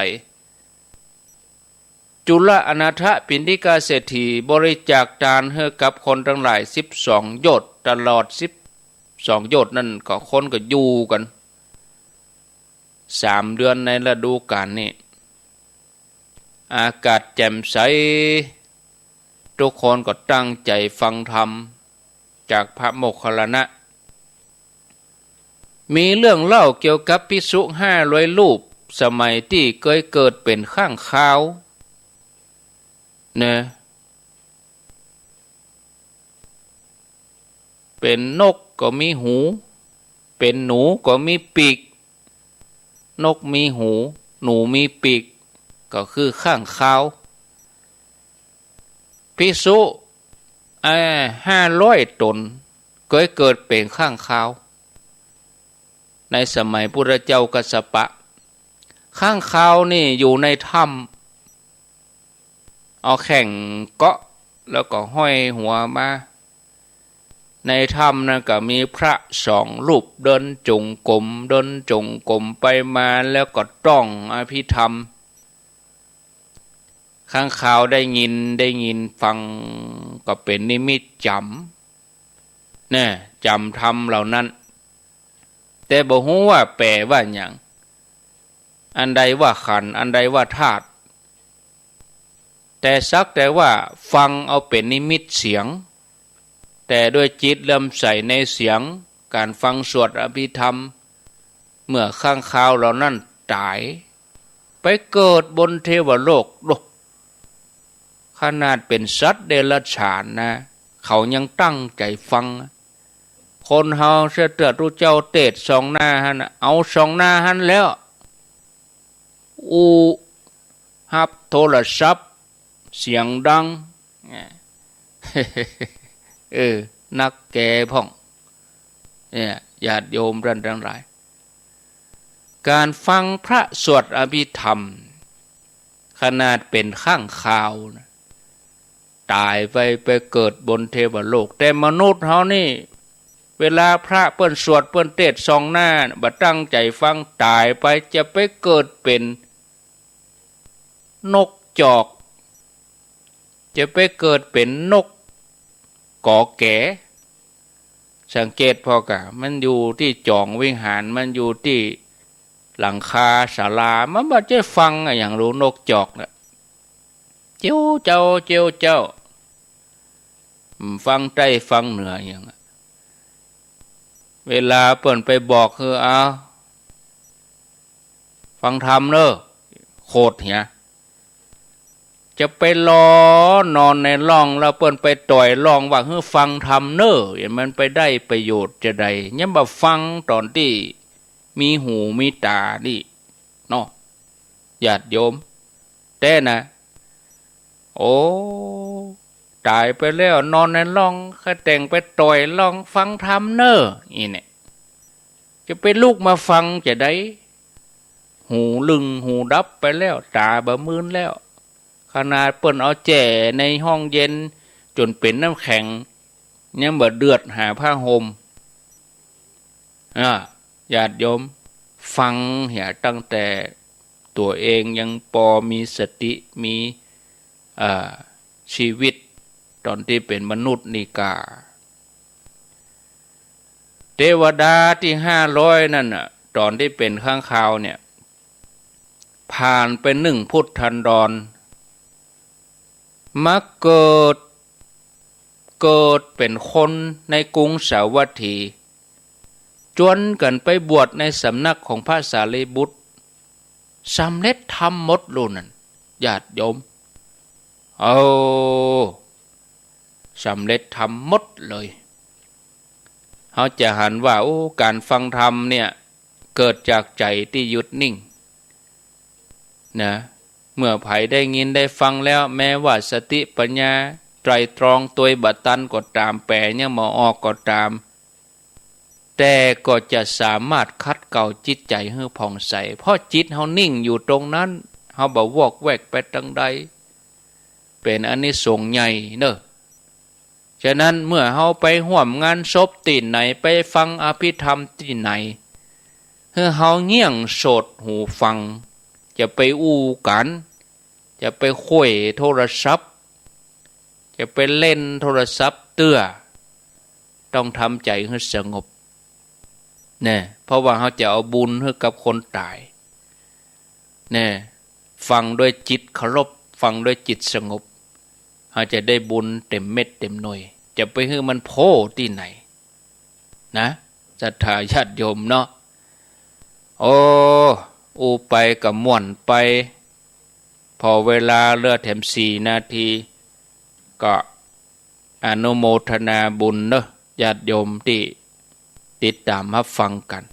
S1: จุลอนาถปิณฑิกาเศรษฐีบริจาคทานให้กับคนทั้งหลาย12โยชน์ตลอด12โยชน์นั่นก็คนก็อยู่กัน3 เดือนในฤดูกาลนี้อากาศแจ่มใสทุกคนก็ตั้งใจฟังธรรมจากพระโมคคัลลานะมีเรื่องเล่าเกี่ยวกับภิกษุ500 รูปสมัยที่เคยเกิดเป็นข้างคาวเนี่ยเป็นนกก็มีหูเป็นหนูก็มีปีกนกมีหูหนูมีปีกก็คือข้างคาวภิกษุ500 ตนเคยเกิดเป็นข้างคาวในสมัยพุทธเจ้ากัสสปะข้างคาวนี่อยู่ในถ้ำเอาแข่งเกาะแล้วก็ห้อยหัวมาในถ้ำนั่นก็มีพระ2 รูปเดินจงกรมไปมาแล้วก็ต้องอภิธรรมข้างคาวได้ยินฟังก็เป็นนิมิตจำเนี่ยจำธรรมเหล่านั้นแต่บ่ฮู้ว่าแปลว่าหยังอันใดว่าขันธ์อันใดว่าธาตุแต่สักแต่ว่าฟังเอาเป็นนิมิตเสียงแต่ด้วยจิตเลื่อมใสในเสียงการฟังสวดอภิธรรมเมื่อข้างคาวเหล่านั้นตายไปเกิดบนเทวโลกขนาดเป็นสัตว์เดรัจฉานนะเขายังตั้งใจฟังคนเฮาเสด็จพระเจ้าเทศ2 หน้าหั่นเอา2 หน้าหั่นแล้วฮับโทรศัพท์เสียงดังนักแก่พ่องเนี่ยญาติโยมท่านทั้งหลายการฟังพระสวดอภิธรรมขนาดเป็นข้างคาวนะ ตายไปเกิดบนเทวโลกแต่มนุษย์เฮานี่เวลาพระเปิ้นสวดเปิ้นเทศน์ส่องหน้าบ่ตั้งใจฟังตายไปจะไปเกิดเป็นนกจอกจะไปเกิดเป็นนกกอแก่สังเกตพอกะมันอยู่ที่จองวิหารมันอยู่ที่หลังคาศาลามันบ่ได้ฟังอย่างรู้นกจอกน่ะเจ้าเจ้าเจ้าเจ้าฟังใต้ฟังเหนืออย่างเวลาเปิ้นไปบอกคือเอาฟังธรรมเด้อโคตรเหียจะไปล้อนอนในร่องแล้วเปิ้นไปต่อยร่องว่าฮือฟังธรรมเน้อมันไปได้ประโยชน์จะใดยังบ่ฟังตอนที่มีหูมีตานี่เนาะญาติโยมแต่นะโอ้ตายไปแล้วนอนในร่องก็แต่งไปต่อยร่องฟังธรรมเน้อนี่เนี่ยจะไปลูกมาฟังจะได้หูลึงหูดับไปแล้วตาบ่มื่นแล้วขนาดเปิ้นเอาแจ่ในห้องเย็นจนเป็นน้ำแข็งยังบ่เดือดหาผ้าห่มญาติโยมฟังเหี่ยตั้งแต่ตัวเองยังพอมีสติมีชีวิตตอนที่เป็นมนุษย์นี่กาเทวดาที่500นั่นน่ะตอนที่เป็นข้างคาวเนี่ยผ่านไป1 พุทธันดรมาเกิดเป็นคนในกรุงสาวัตถีจวนกันไปบวชในสำนักของพระสารีบุตรสำเร็จธรรมหมดลุ่นนั่นญาติโยมเอาสำเร็จธรรมหมดเลยเขาจะหันว่าการฟังธรรมเนี่ยเกิดจากใจที่หยุดนิ่งนะเมื่อไผได้ยินได้ฟังแล้วแม้ว่าสติปัญญาไตรตรองตัวบัตันก็ตามแปลยังบ่ออกก็ตามแต่ก็จะสามารถคัดเกลาจิตใจให้ผ่องใสเพราะจิตเฮานิ่งอยู่ตรงนั้นเฮาบ่วอกแวกไปทางใดเป็นอานิสงส์ใหญ่เด้อฉะนั้นเมื่อเฮาไปร่วมงานศพที่ไหนไปฟังอภิธรรมที่ไหนเฮาเงี่ยงโสดหูฟังจะไปอู้กันจะไปคุยโทรศัพท์จะไปเล่นโทรศัพท์เตื้อต้องทำใจให้สงบเนี่ยเพราะว่าเขาจะเอาบุญให้กับคนตายเนี่ยฟังด้วยจิตเคารพฟังด้วยจิตสงบเขาจะได้บุญเต็มเม็ดเต็มหน่วยจะไปให้มันโพที่ไหนนะศรัทธาญาติโยมเนาะอูไปกับม่วนไปพอเวลาเลือดแถม4 นาทีก็อนุโมทนาบุญเนอะญาติโยมที่ติดตามรับฟังกัน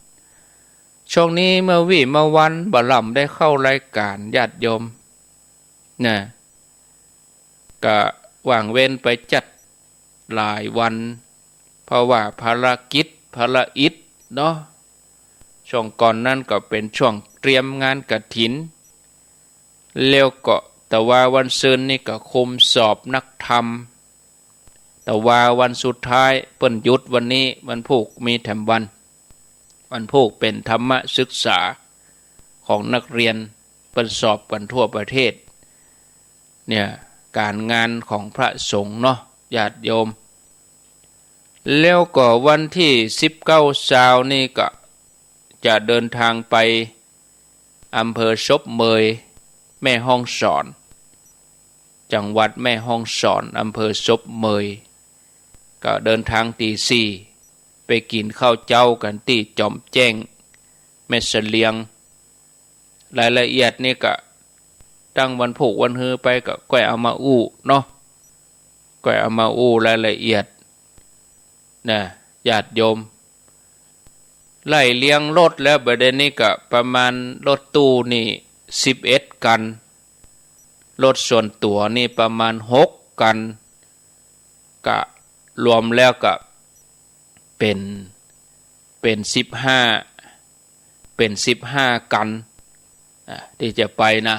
S1: ช่วงนี้เมื่อวันบ่ล่ำได้เข้ารายการญาติโยมนะก็ว่างเว้นไปจัดหลายวันเพราะว่าภารกิจภารอิฐเนาะช่วงก่อนนั้นก็เป็นช่วงเตรียมงานกฐินแล้วก็แต่ว่าวันซืนนี่ก็คุมสอบนักธรรมแต่ว่าวันสุดท้ายเปิ้นหยุดวันนี้วันพุธมีแถมวันพุธเป็นธรรมศึกษาของนักเรียนเปิ้นสอบกันทั่วประเทศเนี่ยการงานของพระสงฆ์เนาะญาติโยมแล้วก็วันที่19นี่ก็จะเดินทางไปอำเภอศพเมยแม่ฮ่องสอนจังหวัดแม่ฮ่องสอนอำเภอศพเมยก็เดินทางตี 4ไปกินข้าวเจ้ากันที่จอมแจ้งแม่เสลียงรายละเอียดนี่ก็ตั้งวันพุธวันฮือไปก็ก้อยเอามาอู้เนาะก้อยเอามาอู้รายละเอียดนะญาติโยมไล่เลี้ยงรถแล้วประเด็นนี้ก็ประมาณรถตู้นี่11 กันรถส่วนตัวนี่ประมาณ6 กันก็รวมแล้วก็เป็น15 กันที่จะไปนะ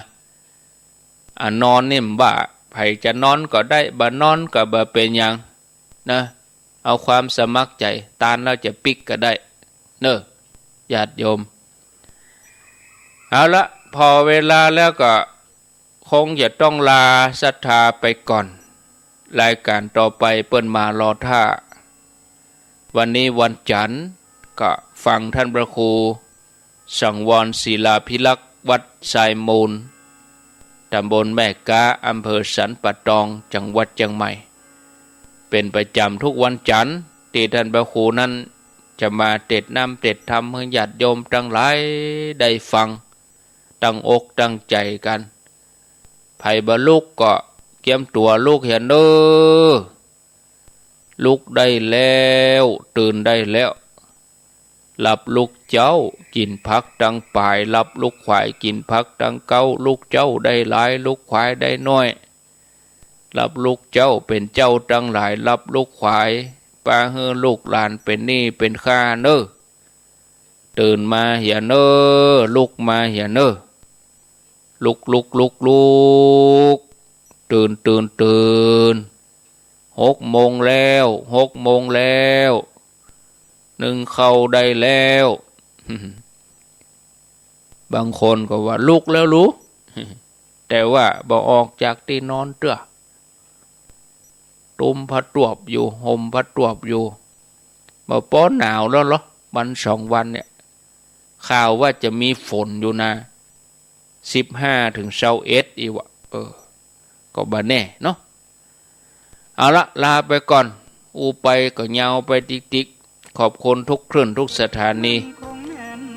S1: นอนนี่มว่า ไผจะนอนก็ได้บ่นอนก็บ่เป็นหยังนะเอาความสมัครใจตานแล้วจะปิกก็ได้เนอะญาติโยมเอาละพอเวลาแล้วก็คงจะต้องลาศรัทธาไปก่อนรายการต่อไปเปิ้นมารอท่าวันนี้วันจันทร์ก็ฟังท่านพระครูสังวรศิลาภิลักษ์วัดไซมูลตำบลแม่กาอำเภอสันป่าตองจังหวัดเชียงใหม่เป็นประจำทุกวันจันทร์ที่ท่านพระครูนั้นจะมาเทศน์นำเทศน์ธรรมให้ญาติโยมทั้งหลายได้ฟังตั้งอกตั้งใจกันไผบ่ลุกก็เกียมตัวลูกเห็นเด้อลุกได้แล้วตื่นได้แล้วหลับลูกเจ้ากินพักดังปลายหลับลูกควายกินพักดังเก้าลูกเจ้าได้หลายลูกควายได้น้อยหลับลูกเจ้าเป็นเจ้าดังหลายหลับลูกควายปาเฮือลูกหลานเป็นหนี้เป็นข้าเน้อตื่นมาเหียเน้อลุกมาเหียเน้อลุกตื่น6 โมงแล้ว6 โมงแล้วนึ่งเข้าได้แล้ว บางคนก็ว่าลุกแล้วรู้ แต่ว่าบ่ออกจากที่นอนเตื้อตุ่มพัดตวบอยู่ห่มพัดตวบอยู่บ่ป้อนหนาวแล้วเหรอวัน2 วันเนี่ยข่าวว่าจะมีฝนอยู่นะ15 ถึง 21อีกวะก็บ่แน่เนาะเอาละลาไปก่อนอูไปก็ยาวไปติ๊กขอบคุณทุกคลื่นทุกสถานี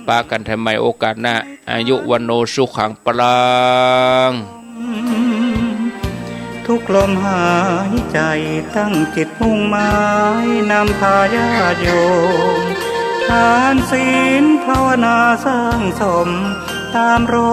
S1: ปากันทำไมโอกาสหน้าอายุวันโนสุขังปลัง
S2: ทุกลมหายใจตั้งจิตมุ่งหมายนำพาญาติโยมทานศีลภาวนาสร้างสมตามรอย